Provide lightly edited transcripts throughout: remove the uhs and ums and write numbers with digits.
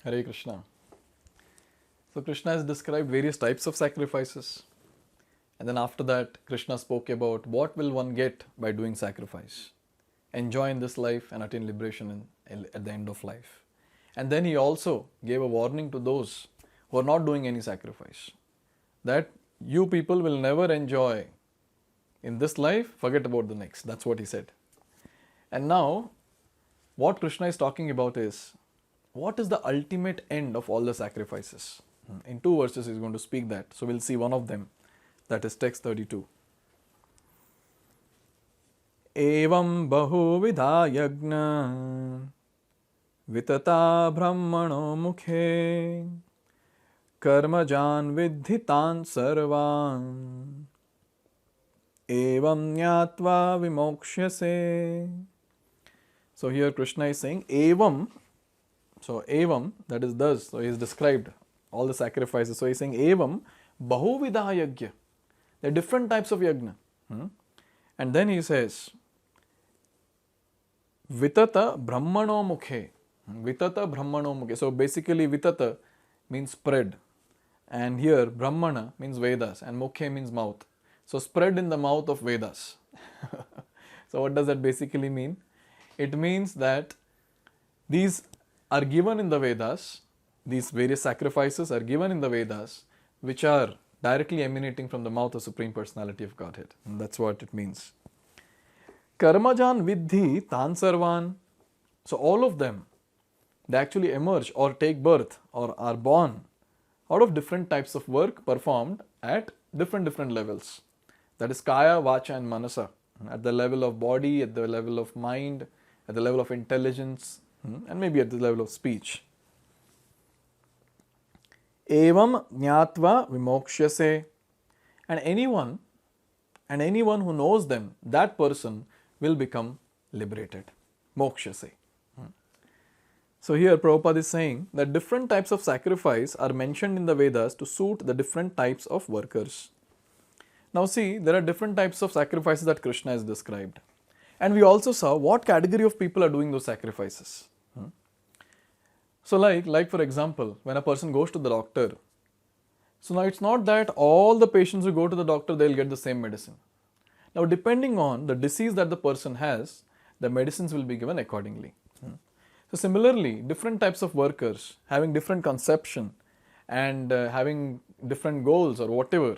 Hare Krishna. So Krishna has described various types of sacrifices. And then after that, Krishna spoke about what will one get by doing sacrifice. Enjoy in this life and attain liberation at the end of life. And then he also gave a warning to those who are not doing any sacrifice. That you people will never enjoy in this life, forget about the next. That's what he said. And now, what Krishna is talking about is, what is the ultimate end of all the sacrifices? In 2 verses, he is going to speak that. So, we'll see one of them. That is text 32. Evam bahuvidha yagna vitata brahmano mukhe karmajan vidhitan sarvan evam nyatva vimokshase. So here Krishna is saying evam. So evam, that is thus. So he has described all the sacrifices. So he is saying evam bahuvidha yagya. There are different types of yagna. And then he says vitata brahmano mukhe. Vitata brahmano mukhe. So basically vitata means spread. And here brahmana means Vedas and mukhe means mouth. So spread in the mouth of Vedas. So what does that basically mean? It means that these are given in the Vedas, these various sacrifices are given in the Vedas, which are directly emanating from the mouth of Supreme Personality of Godhead. And that's what it means. Karmajan vidhi tan sarvan. So all of them, they actually emerge or take birth or are born out of different types of work performed at different levels. That is kaya, vacha and manasa. At the level of body, at the level of mind, at the level of intelligence, and maybe at the level of speech. Evam jnatva vimokshase. And anyone who knows them, that person will become liberated. Mokshase. So here Prabhupada is saying that different types of sacrifice are mentioned in the Vedas to suit the different types of workers. Now see, there are different types of sacrifices that Krishna has described. And we also saw what category of people are doing those sacrifices. So like for example, when a person goes to the doctor, so now it's not that all the patients who go to the doctor, they'll get the same medicine. Now depending on the disease that the person has, the medicines will be given accordingly. So similarly, different types of workers having different conception and having different goals or whatever.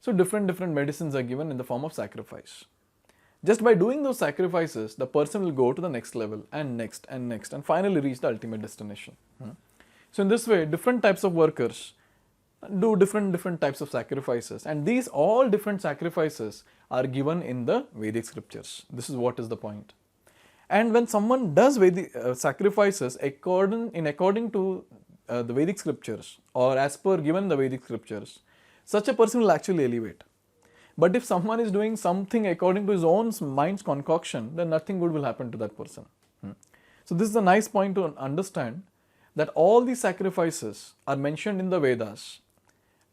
So different medicines are given in the form of sacrifice. Just by doing those sacrifices, the person will go to the next level and next and finally reach the ultimate destination. So in this way, different types of workers do different types of sacrifices, and these all different sacrifices are given in the Vedic scriptures. This is what is the point. And when someone does Vedic sacrifices according to the Vedic scriptures or as per given the Vedic scriptures, such a person will actually elevate. But if someone is doing something according to his own mind's concoction, then nothing good will happen to that person. So this is a nice point to understand, that all these sacrifices are mentioned in the Vedas,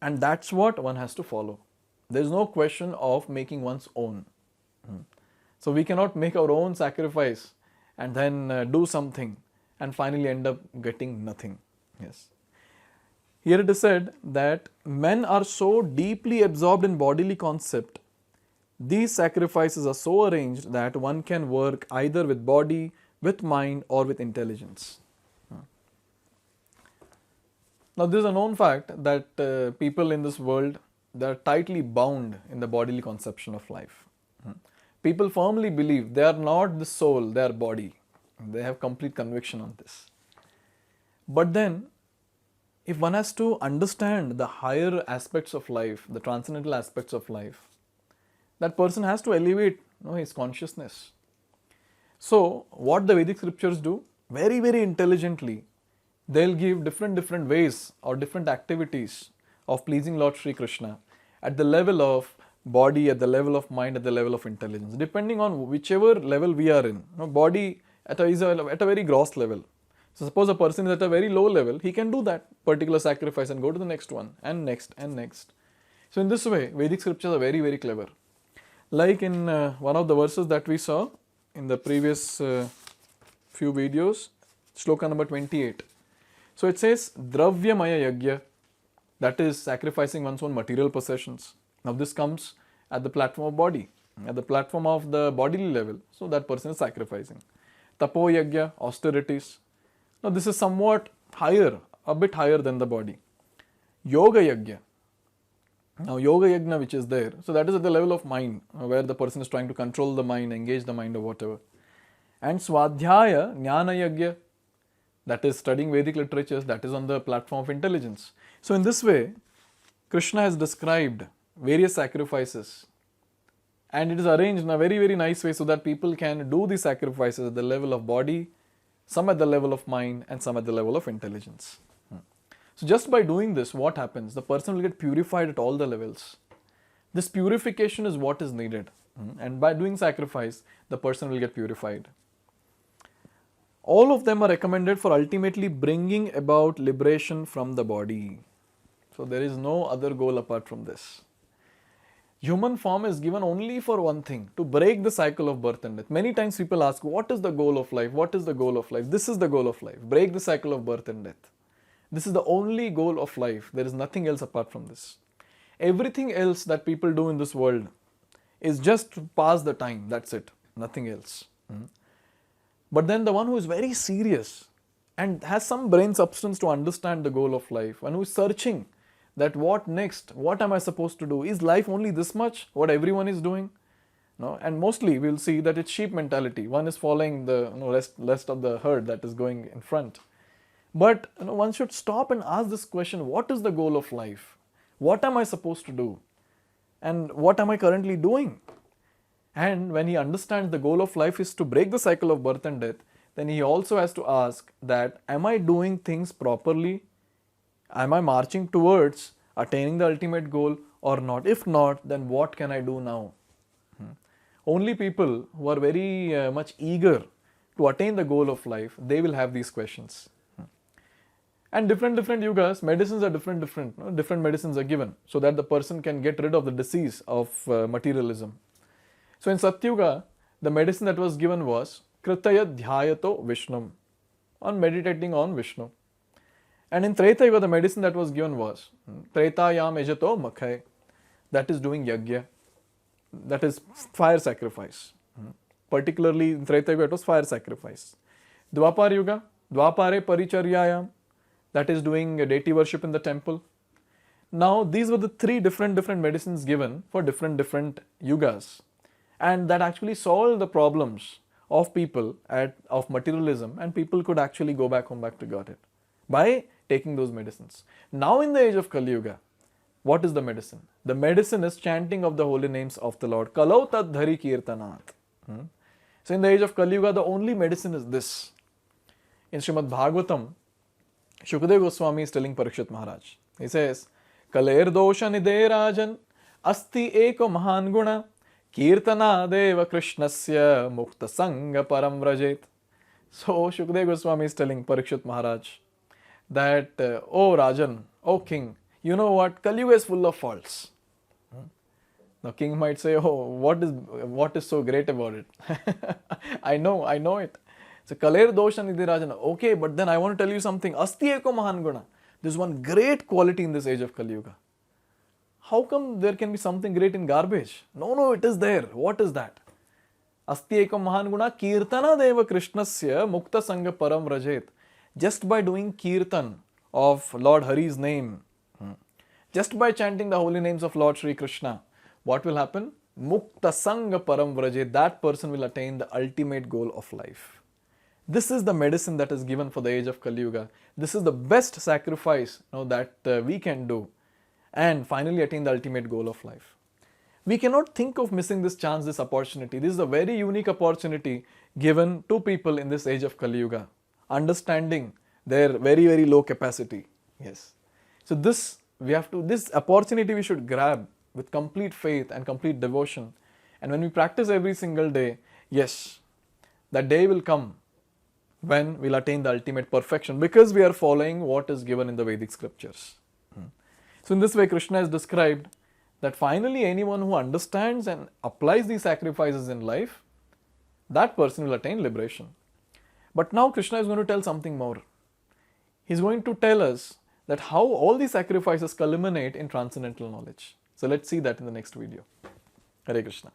and that's what one has to follow. There is no question of making one's own. So we cannot make our own sacrifice and then do something and finally end up getting nothing. Yes. Here it is said that men are so deeply absorbed in bodily concept, these sacrifices are so arranged that one can work either with body, with mind or with intelligence. Now this is a known fact that people in this world, they are tightly bound in the bodily conception of life. People firmly believe they are not the soul, they are body. They have complete conviction on this. But then, if one has to understand the higher aspects of life, the transcendental aspects of life, that person has to elevate his consciousness. So, what the Vedic scriptures do? Very intelligently, they'll give different ways or different activities of pleasing Lord Sri Krishna at the level of body, at the level of mind, at the level of intelligence, depending on whichever level we are in. Body is at a very gross level. So suppose a person is at a very low level, he can do that particular sacrifice and go to the next one and next. So in this way, Vedic scriptures are very clever. Like in one of the verses that we saw in the previous few videos, shloka number 28. So it says Dravyamaya Yagya, that is sacrificing one's own material possessions. Now this comes at the platform of body, at the platform of the bodily level. So that person is sacrificing. Tapo Yagya, austerities. Now this is somewhat higher, a bit higher than the body. Yoga Yagya. Now Yoga Yagna which is there, so that is at the level of mind, where the person is trying to control the mind, engage the mind or whatever. And Swadhyaya Jnana Yagya, that is studying Vedic literatures, that is on the platform of intelligence. So in this way, Krishna has described various sacrifices, and it is arranged in a very, very nice way so that people can do these sacrifices at the level of body, some at the level of mind, and some at the level of intelligence. So just by doing this, what happens? The person will get purified at all the levels. This purification is what is needed. And by doing sacrifice, the person will get purified. All of them are recommended for ultimately bringing about liberation from the body. So there is no other goal apart from this. Human form is given only for one thing, to break the cycle of birth and death. Many times people ask, what is the goal of life? What is the goal of life? This is the goal of life. Break the cycle of birth and death. This is the only goal of life. There is nothing else apart from this. Everything else that people do in this world is just to pass the time. That's it. Nothing else. But then the one who is very serious and has some brain substance to understand the goal of life, and who is searching that what next, what am I supposed to do? Is life only this much, what everyone is doing? No? And mostly we'll see that it's sheep mentality. One is following the rest of the herd that is going in front. But one should stop and ask this question, what is the goal of life? What am I supposed to do? And what am I currently doing? And when he understands the goal of life is to break the cycle of birth and death, then he also has to ask that, am I doing things properly? Am I marching towards attaining the ultimate goal or not? If not, then what can I do now? Only people who are very much eager to attain the goal of life, they will have these questions. And different yugas, medicines are different medicines are given so that the person can get rid of the disease of materialism. So in Satyuga, the medicine that was given was Kritaya Dhyayato Vishnum, on meditating on Vishnu. And in Treta Yuga, the medicine that was given was Tretayam Ejato Makhay, that is doing Yagya, that is fire sacrifice. Particularly in Treta Yuga, it was fire sacrifice. Dwapar Yuga, Dwapare Paricharyayam, that is doing deity worship in the temple. Now these were the three different medicines given for different yugas, and that actually solved the problems of people of materialism, and people could actually go back home, back to Godhead by taking those medicines. Now in the age of Kali Yuga, what is the medicine? The medicine is chanting of the holy names of the Lord. Kalau tad dhari kirtanat. So in the age of Kali Yuga, the only medicine is this. In Srimad Bhagavatam, Shukadeva Goswami is telling Parikshit Maharaj. He says, Kaler dosha nide rajan asti eko mahan guna kirtana deva krishnasya mukta sangha param vrajet. So Shukadeva Goswami is telling Parikshit Maharaj that, oh Rajan, oh King, you know what? Kali Yuga is full of faults. Now king might say, oh, what is so great about it? I know it. So Kaler dosha nidhi rajan. Okay, but then I want to tell you something. Asti eko mahan guna. There's one great quality in this age of Kali Yuga. How come there can be something great in garbage? No, it is there. What is that? Asti eko mahan guna kirtana deva krishnasya mukta sangha param vrajet. Just by doing kirtan of Lord Hari's name, just by chanting the holy names of Lord Sri Krishna, what will happen? Mukta sangha param vrajet. That person will attain the ultimate goal of life. This is the medicine that is given for the age of Kali Yuga. This is the best sacrifice that we can do and finally attain the ultimate goal of life. We cannot think of missing this chance, this opportunity. This is a very unique opportunity given to people in this age of Kali Yuga, understanding their very, very low capacity. Yes. So this opportunity we should grab with complete faith and complete devotion. And when we practice every single day, yes, that day will come when we'll attain the ultimate perfection, because we are following what is given in the Vedic scriptures. So in this way, Krishna has described that finally anyone who understands and applies these sacrifices in life, that person will attain liberation. But now Krishna is going to tell something more. he's going to tell us that how all these sacrifices culminate in transcendental knowledge. So let's see that in the next video. Hare Krishna.